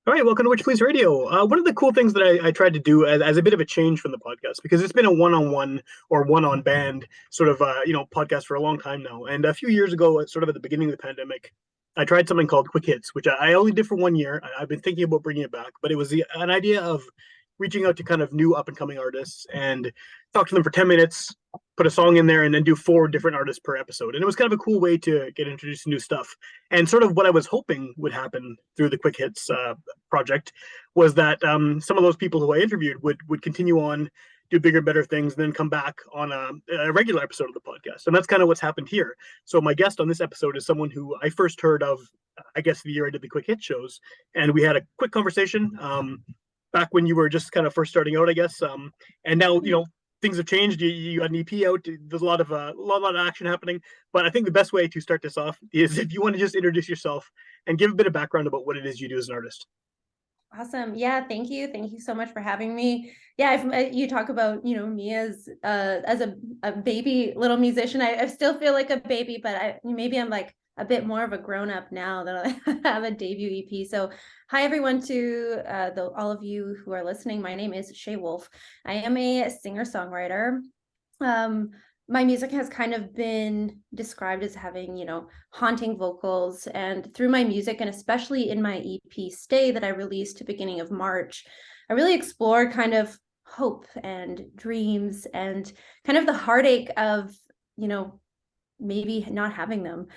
All right, welcome to Witchpolice Radio. One of the cool things that I tried to do as a bit of a change from the podcast, because it's been a one-on-one or one-on-band sort of podcast for a long time now. And a few years ago, sort of at the beginning of the pandemic, I tried something called Quick Hits, which I only did for 1 year. Have been thinking about bringing it back, but it was an idea of reaching out to kind of new up-and-coming artists and talk to them for 10 minutes, put a song in there, and then do four different artists per episode. And it was kind of a cool way to get introduced to new stuff. And sort of what I was hoping would happen through the Quick Hits project was that some of those people who I interviewed would continue on, do bigger, better things, and then come back on a regular episode of the podcast. And that's kind of what's happened here. So my guest on this episode is someone who I first heard of, I guess, the year I did the Quick Hit shows, and we had a quick conversation back when you were just kind of first starting out, I guess. And now things have changed. You got an EP out. There's a lot of action happening. But I think the best way to start this off is if you want to just introduce yourself and give a bit of background about what it is you do as an artist. Awesome. Yeah, thank you. Thank you so much for having me. Yeah, if you talk about, me as a baby little musician, I still feel like a baby, but maybe I'm like a bit more of a grown up now that I have a debut EP. So hi everyone to all of you who are listening. My name is Shay Wolf. I am a singer-songwriter. My music has kind of been described as having, haunting vocals. And through my music, and especially in my EP Stay that I released beginning of March, I really explored kind of hope and dreams and kind of the heartache of, maybe not having them.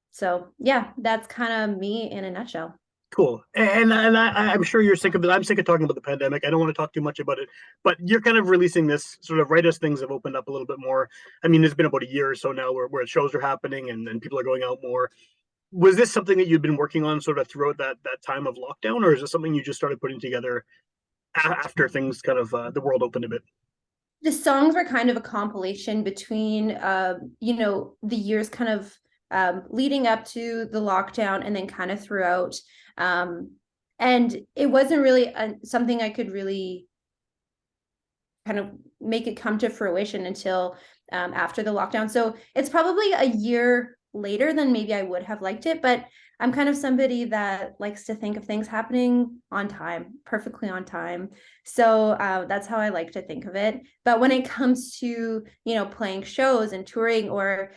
So yeah, that's kind of me in a nutshell. Cool. I'm sure you're sick of it. I'm sick of talking about the pandemic. I don't want to talk too much about it, but you're kind of releasing this sort of right as things have opened up a little bit more. I mean, it's been about a year or so now where shows are happening and people are going out more. Was this something that you'd been working on sort of throughout that time of lockdown, or is it something you just started putting together after things kind of the world opened a bit? The songs were kind of a compilation between the years kind of leading up to the lockdown and then kind of throughout. And it wasn't really something I could really kind of make it come to fruition until after the lockdown. So it's probably a year later than maybe I would have liked it, but I'm kind of somebody that likes to think of things happening on time, perfectly on time. So that's how I like to think of it. But when it comes to, playing shows and touring, or,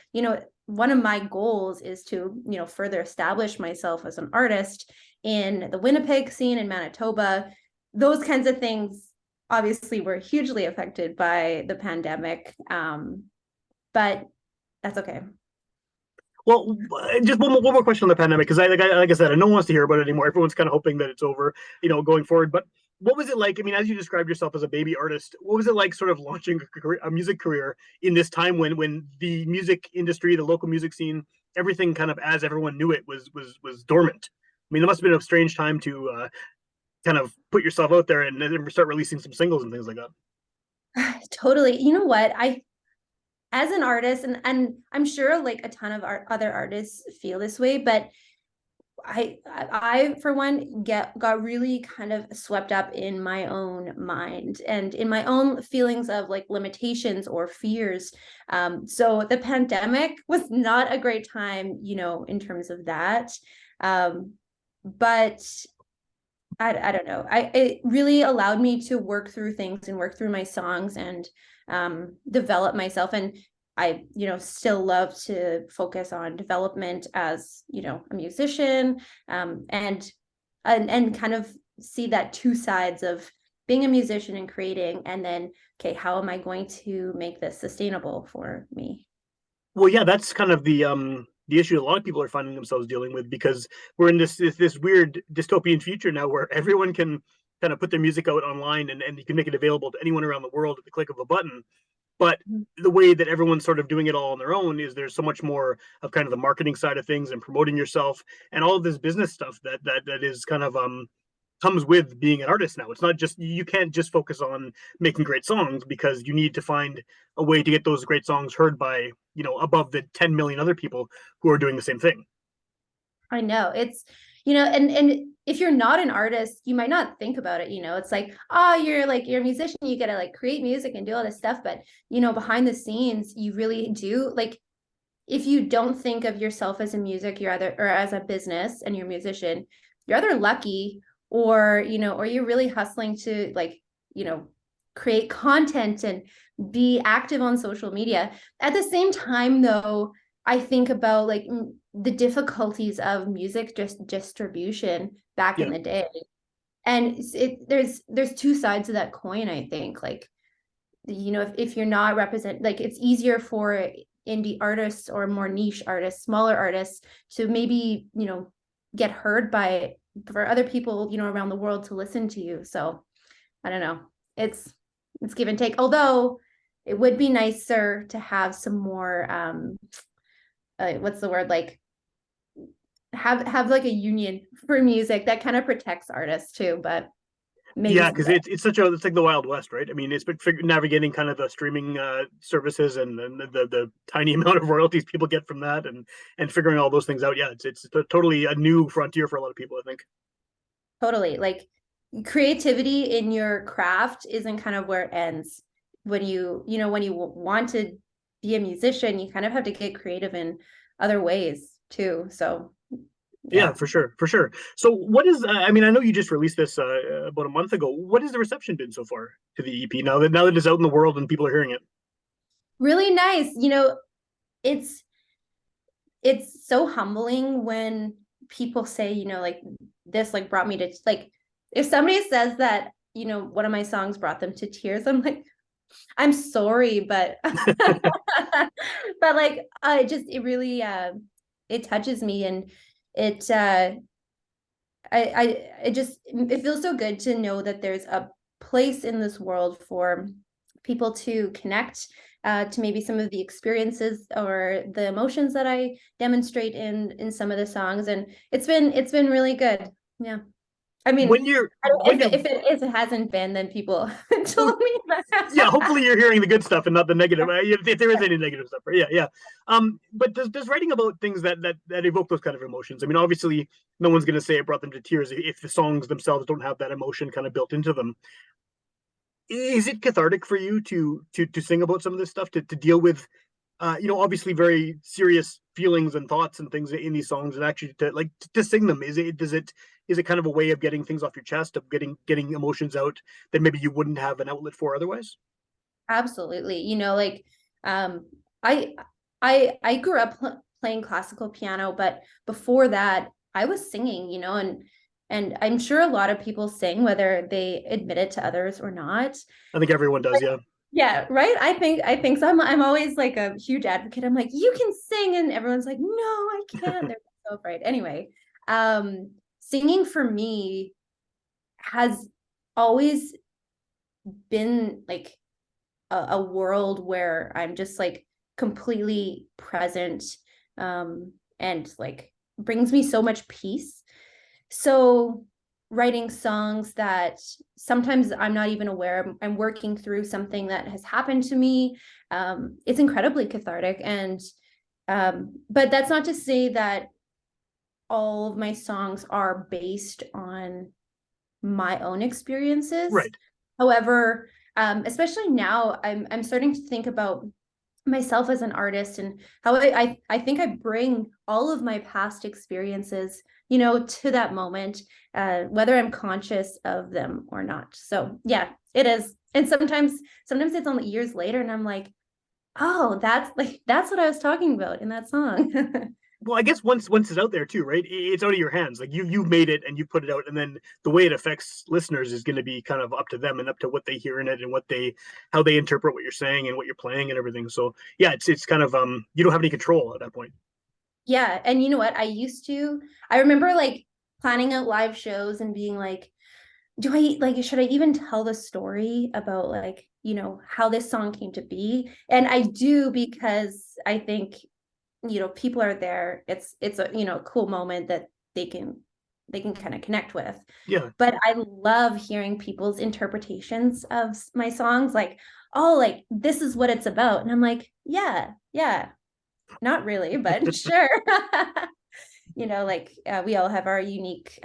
one of my goals is to, further establish myself as an artist in the Winnipeg scene in Manitoba. Those kinds of things obviously were hugely affected by the pandemic. But that's okay. Well, just one more question on the pandemic, because like I said, no one wants to hear about it anymore. Everyone's kind of hoping that it's over, going forward. But what was it like? I mean, as you described yourself as a baby artist, what was it like, sort of launching a music career in this time when the music industry, the local music scene, everything kind of as everyone knew it was dormant? I mean, it must have been a strange time to kind of put yourself out there and then start releasing some singles and things like that. Totally. You know what? As an artist, and I'm sure like a ton of other artists feel this way, but I for one got really kind of swept up in my own mind and in my own feelings of like limitations or fears. So the pandemic was not a great time, in terms of that. But I don't know. It really allowed me to work through things and work through my songs and develop myself. And I, still love to focus on development as, a musician, and kind of see that two sides of being a musician and creating, and then, okay, how am I going to make this sustainable for me? Well, yeah, that's kind of the issue a lot of people are finding themselves dealing with, because we're in this weird dystopian future now where everyone can kind of put their music out online and you can make it available to anyone around the world at the click of a button. But the way that everyone's sort of doing it all on their own is there's so much more of kind of the marketing side of things and promoting yourself and all of this business stuff that is kind of comes with being an artist now. It's not just, you can't just focus on making great songs, because you need to find a way to get those great songs heard by, above the 10 million other people who are doing the same thing. I know it's, and if you're not an artist, you might not think about it. It's like, oh, you're a musician, you got to like create music and do all this stuff. But, behind the scenes, you really do like, if you don't think of yourself as a music, you're either, or as a business and you're a musician, you're either lucky, or or you're really hustling to, like, create content and be active on social media. At the same time, though, I think about, like, the difficulties of music just distribution back in Yeah. the day. And there's two sides of that coin, I think. Like, if you're not represent, like, it's easier for indie artists or more niche artists, smaller artists, to maybe get heard by, for other people around the world to listen to you. So I don't know, it's give and take, although it would be nicer to have some more what's the word, like, have like a union for music that kind of protects artists too, but maybe Yeah, because someday. it's like the Wild West, right? I mean, it's been navigating kind of the streaming services and the tiny amount of royalties people get from that, and figuring all those things out. Yeah, it's totally a new frontier for a lot of people, I think. Totally. Like, creativity in your craft isn't kind of where it ends. When when you want to be a musician, you kind of have to get creative in other ways too. So Yeah, yeah. for sure, for sure. So, what is? I mean, I know you just released this about a month ago. What has the reception been so far to the EP? Now that it's out in the world and people are hearing it. Really nice. It's it's so humbling when people say, like, this, like, brought me to, like, if somebody says that, one of my songs brought them to tears, I'm like, I'm sorry, but but like, it really it touches me, and it it feels so good to know that there's a place in this world for people to connect to maybe some of the experiences or the emotions that I demonstrate in some of the songs, and it's been really good. Yeah. I When mean, you're when if you're if it hasn't been, then people well, told me yeah, that. hopefully you're hearing the good stuff and not the negative. If there is any negative stuff, right? Yeah, yeah. But does writing about things that evoke those kind of emotions? I mean, obviously, no one's going to say it brought them to tears if the songs themselves don't have that emotion kind of built into them. Is it cathartic for you to sing about some of this stuff, to deal with obviously very serious feelings and thoughts and things in these songs, and actually to sing them? Is it kind of a way of getting things off your chest, of getting emotions out that maybe you wouldn't have an outlet for otherwise? Absolutely. Like, um, I I grew up playing classical piano, but before that, I was singing, and I'm sure a lot of people sing, whether they admit it to others or not. I think everyone does, yeah. Yeah, right. I think so. I'm always like a huge advocate. I'm like, you can sing, and everyone's like, no, I can't. They're so afraid. Anyway, singing for me has always been like a world where I'm just like completely present, and like brings me so much peace. So writing songs that sometimes I'm not even aware I'm working through something that has happened to me, it's incredibly cathartic. And but that's not to say that all of my songs are based on my own experiences. Right. However, especially now, I'm starting to think about myself as an artist, and how I think I bring all of my past experiences, to that moment, whether I'm conscious of them or not. So yeah, it is. And sometimes it's only years later, and I'm like, oh, that's what I was talking about in that song. Well, I guess once it's out there too, right? It's out of your hands. Like you've made it and you put it out, and then the way it affects listeners is going to be kind of up to them and up to what they hear in it and how they interpret what you're saying and what you're playing and everything. So yeah, it's kind of you don't have any control at that point. Yeah, and you know what? I remember, like, planning out live shows and being like, do I, like, should I even tell the story about, like, how this song came to be? And I do, because I think, people are there. It's a, cool moment that they can kind of connect with. Yeah. But I love hearing people's interpretations of my songs, like, oh, like, this is what it's about. And I'm like, yeah, yeah, not really, but sure. Like, we all have our unique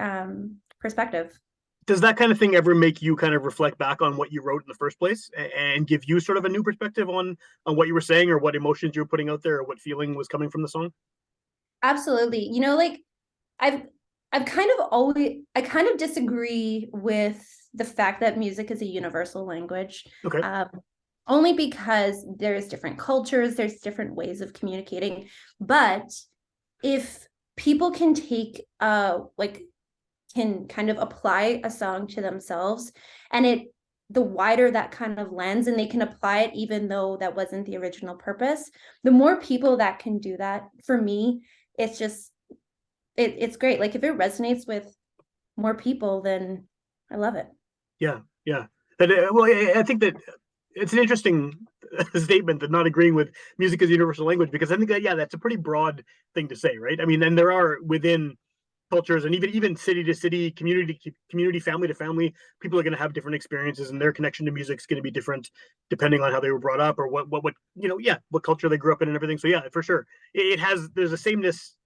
perspective. Does that kind of thing ever make you kind of reflect back on what you wrote in the first place and give you sort of a new perspective on what you were saying or what emotions you were putting out there or what feeling was coming from the song? Absolutely. Like, I've I kind of disagree with the fact that music is a universal language. Okay. Only because there's different cultures, there's different ways of communicating. But if people can take like can kind of apply a song to themselves, and the wider that kind of lens, and they can apply it even though that wasn't the original purpose, the more people that can do that, for me, it's just it's great. Like if it resonates with more people, then I love it. Yeah, yeah. That well, I think that it's an interesting statement that not agreeing with music as a universal language, because I think that yeah, that's a pretty broad thing to say, right? I mean, and there are within cultures and even city to city, community, family to family, people are going to have different experiences, and their connection to music is going to be different depending on how they were brought up or what yeah, what culture they grew up in and everything. So yeah, for sure, it has there's a sameness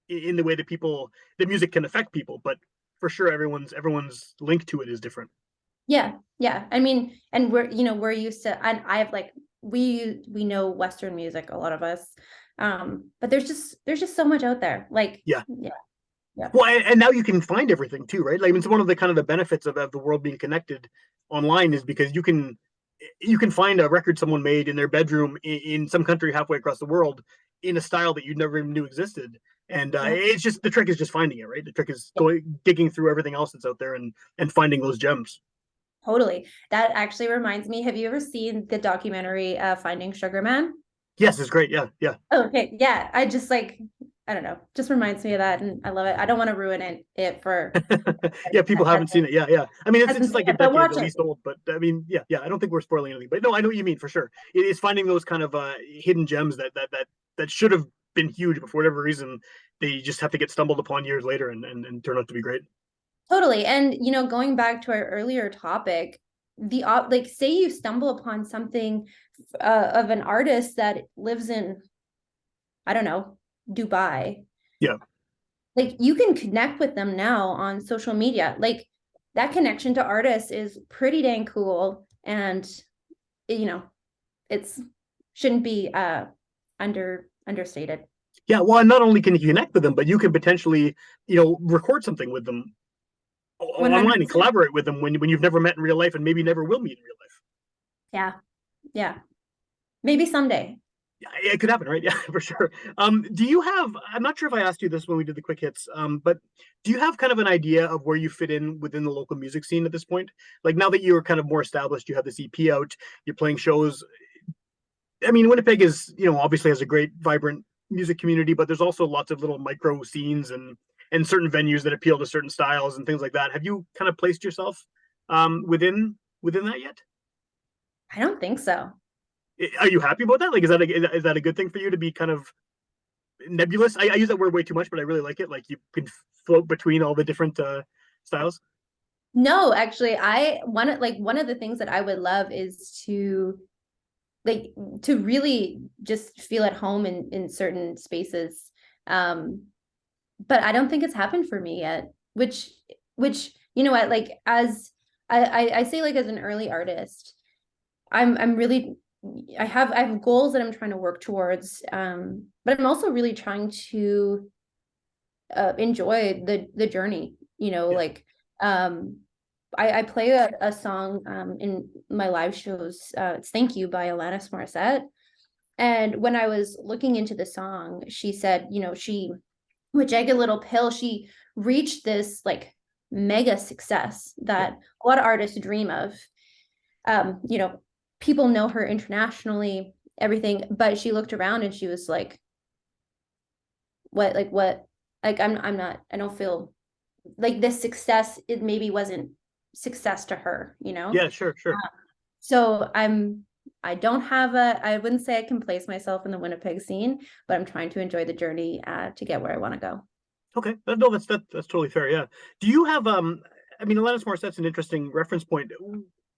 in the way that the music can affect people, but for sure, everyone's link to it is different. Yeah, yeah. I mean, and we're used to, and I have like we know Western music, a lot of us. But there's just so much out there. Like, Yeah. yeah, yeah. Well, and now you can find everything too, right? Like, I mean, it's one of the kind of the benefits of the world being connected online is because you can find a record someone made in their bedroom in some country halfway across the world in a style that you never even knew existed. And Yeah. it's just the trick is just finding it, right? The trick is going digging through everything else that's out there and finding those gems. Totally. That actually reminds me, have you ever seen the documentary Finding Sugar Man? Yes, it's great. Yeah, yeah. Oh, okay. Yeah. I just like, I don't know, just reminds me of that, and I love it. I don't want to ruin it for Yeah, people haven't seen it. Yeah, yeah. I mean, it's hasn't seen like a it, but decade watch at it. least old, but I mean, yeah, yeah. I don't think we're spoiling anything, but no, I know what you mean for sure. It is finding those kind of hidden gems that should have been huge, but for whatever reason, they just have to get stumbled upon years later and turn out to be great. Totally. And going back to our earlier topic, like say you stumble upon something of an artist that lives in, I don't know, Dubai. Yeah, Like you can connect with them now on social media. Like that connection to artists is pretty dang cool. And you know, it's shouldn't be understated. yeah. Well, and not only can you connect with them, but you can potentially, record something with them online and 100%. collaborate with them when you've never met in real life and maybe never will meet in real life. Yeah. Yeah. Maybe someday. Yeah, it could happen, right? Yeah, for sure. Do you have? I'm not sure if I asked you this when we did the quick hits. But do you have kind of an idea of where you fit in within the local music scene at this point? Like now that you're kind of more established, you have this EP out, you're playing shows. I mean, Winnipeg is, obviously has a great, vibrant music community, but there's also lots of little micro scenes and certain venues that appeal to certain styles and things like that. Have you kind of placed yourself within that yet? I don't think so. Are you happy about that? Like, is that a good thing for you to be kind of nebulous? I use that word way too much, but I really like it. Like you can float between all the different styles. No, actually, one of the things that I would love is like to really just feel at home in certain spaces. But I don't think it's happened for me yet, which you know what, like as I say, like as an early artist, I'm really I have goals that I'm trying to work towards. But I'm also really trying to enjoy the journey, Yeah. like um I play a song in my live shows. It's Thank You by Alanis Morissette. And when I was looking into the song, she said, she, with Jagged Little Pill, she reached this like mega success Yeah. that a lot of artists dream of. Um, you know, People know her internationally, everything, but she looked around and she was like, what? Like I'm not, I don't feel like this success, it maybe wasn't success to her. Yeah. Sure. Sure. So I don't have I wouldn't say I can place myself in the Winnipeg scene, but I'm trying to enjoy the journey to get where I want to go. Okay. No, that's totally fair. Yeah. Do you have I mean, Alanis Morissette's an interesting reference point.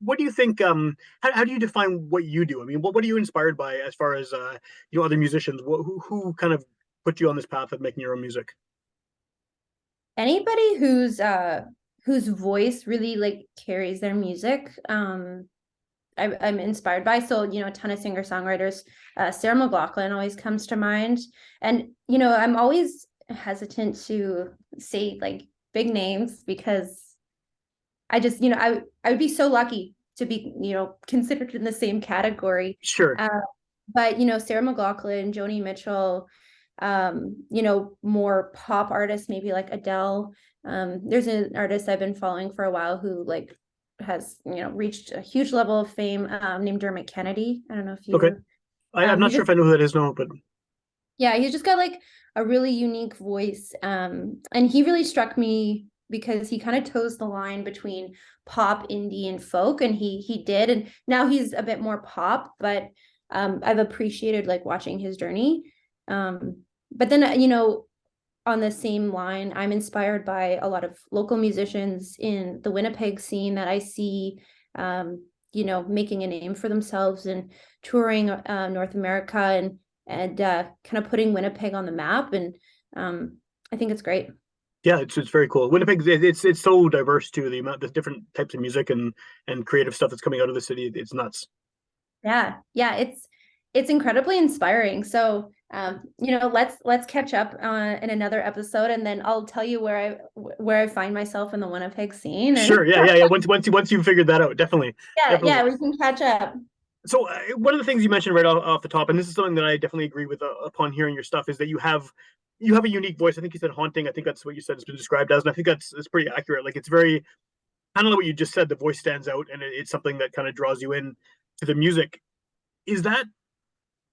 What do you think? How do you define what you do? I mean, what are you inspired by as far as other musicians? Who kind of put you on this path of making your own music? Anybody whose voice really like carries their music, I'm inspired by. So, a ton of singer-songwriters. Sarah McLachlan always comes to mind. And, I'm always hesitant to say like big names because I just, I would be so lucky to be, considered in the same category. Sure. Uh, but, Sarah McLachlan, Joni Mitchell, more pop artists, maybe like Adele. There's an artist I've been following for a while who like has, reached a huge level of fame, named Dermot Kennedy. I don't know if Okay. you, I'm he not sure just, if I know who that is now, but yeah, he's just got like a really unique voice. And he really struck me because he kind of toes the line between pop, indie, and folk, and he did. And now he's a bit more pop, but I've appreciated like watching his journey. But then on the same line, I'm inspired by a lot of local musicians in the Winnipeg scene that I see, making a name for themselves and touring North America and kind of putting Winnipeg on the map. And I think it's great. yeah, it's very cool. Winnipeg, it's so diverse too. The different types of music and creative stuff that's coming out of the city, it's nuts. Yeah, it's incredibly inspiring. So let's catch up in another episode, and then I'll tell you where I find myself in the Winnipeg scene. And Sure. Yeah. Once you figured that out, definitely, yeah, definitely. we can catch up. So one of the things you mentioned right off the top, and this is something that I definitely agree with upon hearing your stuff, is that you have a unique voice. I think you said haunting. I think that's what you said it's been described as, and I think that's pretty accurate. Like it's very kind of like what you just said. The voice stands out, and it's something that kind of draws you in to the music. Is that?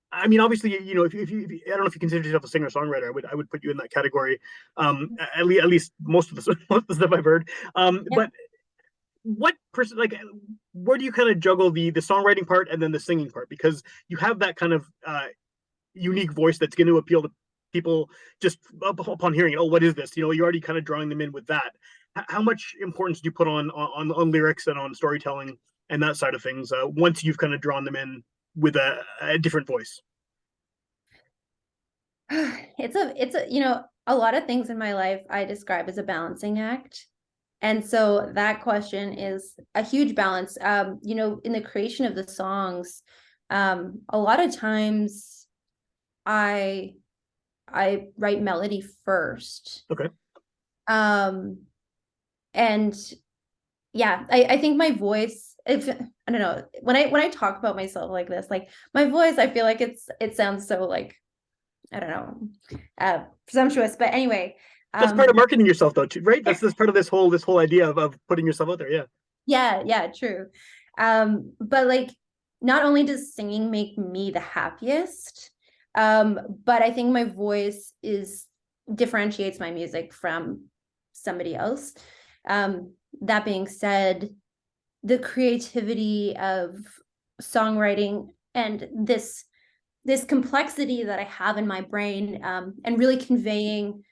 I mean, obviously, if you I don't know if you consider yourself a singer songwriter, I would put you in that category. At least most of the most of the stuff I've heard. Yeah. But what person like where do you kind of juggle the songwriting part and then the singing part, because you have that kind of unique voice that's going to appeal to people just upon hearing it. Oh, what is this? You're already kind of drawing them in with that. How much importance do you put on lyrics and on storytelling and that side of things once you've kind of drawn them in with a different voice? A lot of things in my life I describe as a balancing act. And so that question is a huge balance. In the creation of the songs, a lot of times I I write melody first. Okay. Um, and yeah, I think my voice, if I don't know, when I talk about myself like this, like my voice, I feel like it sounds so like, I don't know, presumptuous. But anyway, That's part of um, marketing yourself, though, too, right? That's part of this whole idea of putting yourself out there. Yeah. yeah, true. But like, not only does singing make me the happiest, but I think my voice is differentiates my music from somebody else. That being said, the creativity of songwriting and this complexity that I have in my brain, and really conveying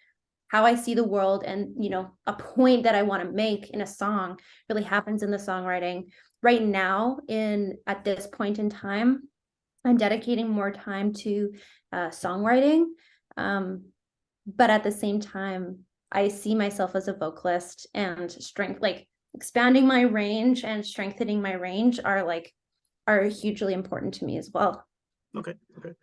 how I see the world and a point that I want to make in a song really happens in the songwriting. Right now, in at this point in time, I'm dedicating more time to songwriting, but at the same time, I see myself as a vocalist, and strength, like expanding my range and strengthening my range, are hugely important to me as well. Okay. Okay.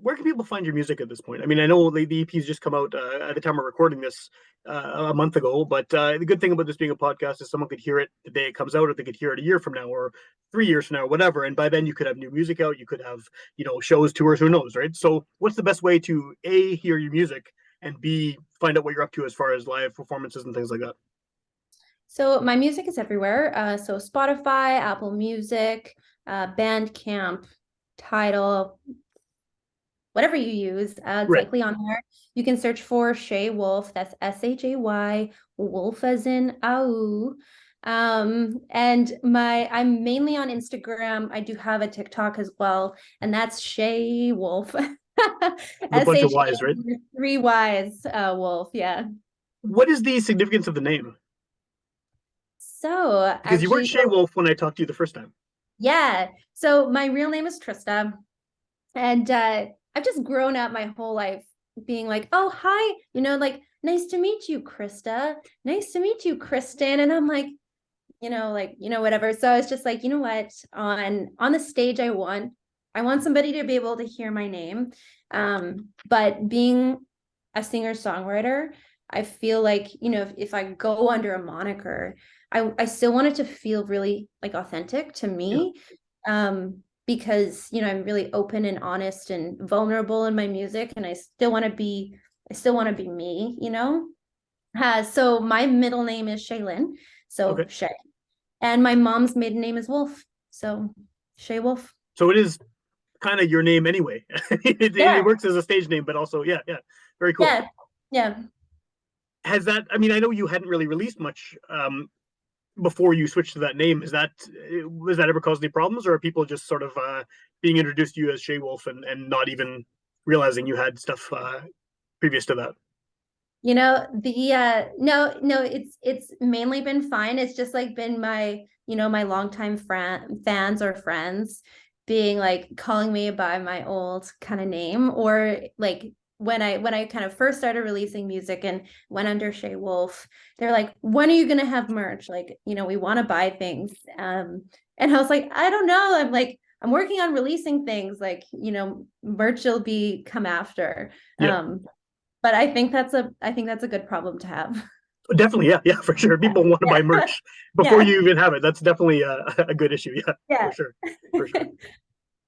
Where can people find your music at this point? I mean, I know the EP's just come out at the time we're recording this a month ago, but the good thing about this being a podcast is someone could hear it the day it comes out, or they could hear it a year from now, or 3 years from now, or whatever. And by then, you could have new music out. You could have shows, tours, who knows, right? So, what's the best way to A, hear your music, and B, find out what you're up to as far as live performances and things like that? So my music is everywhere. So Spotify, Apple Music, Bandcamp, Tidal, whatever you use, it's Right. likely on there. You can search for Shay Wolf. That's Shay, Wolf as in ow. And I'm mainly on Instagram. I do have a TikTok as well, and that's Shay Wolf. With a bunch of Y's, right? Shay, three Y's, Wolf. Yeah. What is the significance of the name? So Because you weren't actually, Shay Wolf when I talked to you the first time. yeah. So my real name is Trista. And I've just grown up my whole life being like, oh, hi, like, nice to meet you, Krista. Nice to meet you, Kristen. And I'm like, whatever. So I was just like, you know what? On the stage, I want somebody to be able to hear my name. But being a singer-songwriter, I feel like, if I go under a moniker, I still want it to feel really like authentic to Yeah. me. Because, I'm really open and honest and vulnerable in my music, and I still want to be me. So my middle name is Shaylin, so Okay. Shay. And my mom's maiden name is Wolf, so Shay Wolf. So it is kind of your name anyway. It Yeah, works as a stage name, but also, yeah, yeah, very cool. yeah, yeah. Has that? I mean, I know you hadn't really released much before you switched to that name. Is that was that ever caused any problems, or are people just sort of being introduced to you as Shay Wolf and not even realizing you had stuff previous to that? No, it's mainly been fine. It's just like been my longtime fans or friends being like calling me by my old kind of name, or like when I kind of first started releasing music and went under Shay Wolf, they're like, when are you gonna have merch? Like, we want to buy things. And I was like, I don't know. I'm like, I'm working on releasing things, like, merch will be come after. Yeah, But I think that's a good problem to have. definitely. Yeah, yeah, for sure. People want to buy Yeah. merch before Yeah. you even have it. That's definitely a good issue. Yeah, for Yeah. sure, for sure.